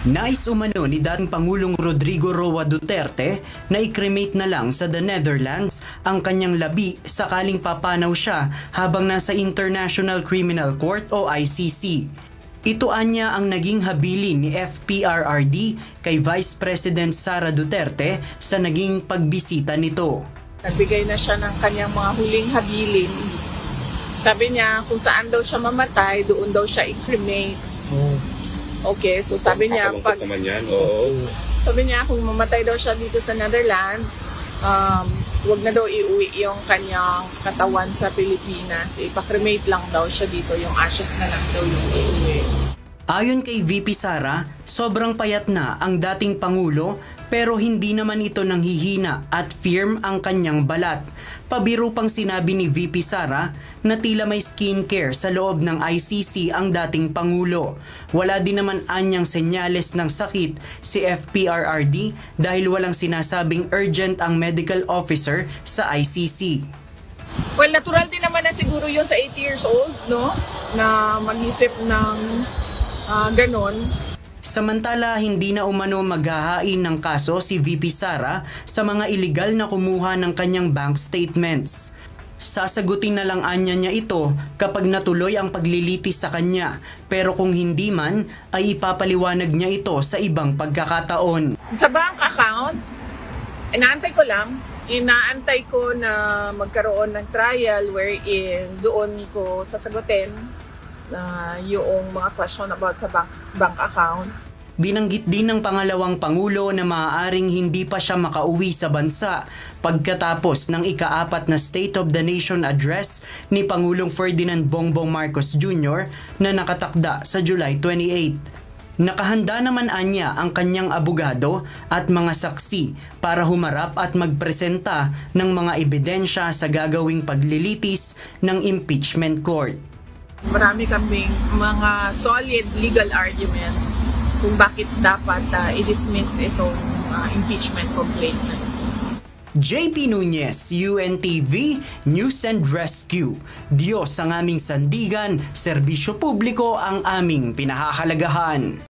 Nais umano ni dating Pangulong Rodrigo Roa Duterte na i-cremate na lang sa the Netherlands ang kanyang labi sakaling papanaw siya habang nasa International Criminal Court o ICC. Ito anya ang naging habilin ni FPRRD kay Vice President Sara Duterte sa naging pagbisita nito. Nagbigay na siya ng kanyang mga huling habilin. Sabi niya kung saan daw siya mamatay, doon daw siya i-cremate. Okay, so sabi niya sabi niya kung mamatay daw siya dito sa Netherlands, wag na daw iuwi yung kanyang katawan sa Pilipinas. Ipa-cremate lang daw siya dito, yung ashes na lang daw yung iuwi. Ayon kay VP Sara, sobrang payat na ang dating Pangulo pero hindi naman ito nanghihina at firm ang kanyang balat. Pabiro pang sinabi ni VP Sara na tila may skincare sa loob ng ICC ang dating Pangulo. Wala din naman anyang senyales ng sakit si FPRRD dahil walang sinasabing urgent ang medical officer sa ICC. Well, natural din naman na siguro yun sa 80 years old, no? Na mag-isip ng ganon. Samantala, hindi na umano maghahain ng kaso si VP Sara sa mga iligal na kumuha ng kanyang bank statements. Sasagutin na lang anya niya ito kapag natuloy ang paglilitis sa kanya, pero kung hindi man ay ipapaliwanag niya ito sa ibang pagkakataon. Sa bank accounts, inaantay ko na magkaroon ng trial wherein doon ko sasagutin yung mga question about sa bank accounts. Binanggit din ng pangalawang Pangulo na maaaring hindi pa siya makauwi sa bansa pagkatapos ng ika-4 na State of the Nation Address ni Pangulong Ferdinand Bongbong Marcos Jr. na nakatakda sa July 28. Nakahanda naman anya ang kanyang abogado at mga saksi para humarap at magpresenta ng mga ebidensya sa gagawing paglilitis ng impeachment court. Marami kaming mga solid legal arguments kung bakit dapat i-dismiss itong impeachment complaint. JP Nunez, UNTV, News and Rescue. Diyos ang aming sandigan, serbisyo publiko ang aming pinahahalagahan.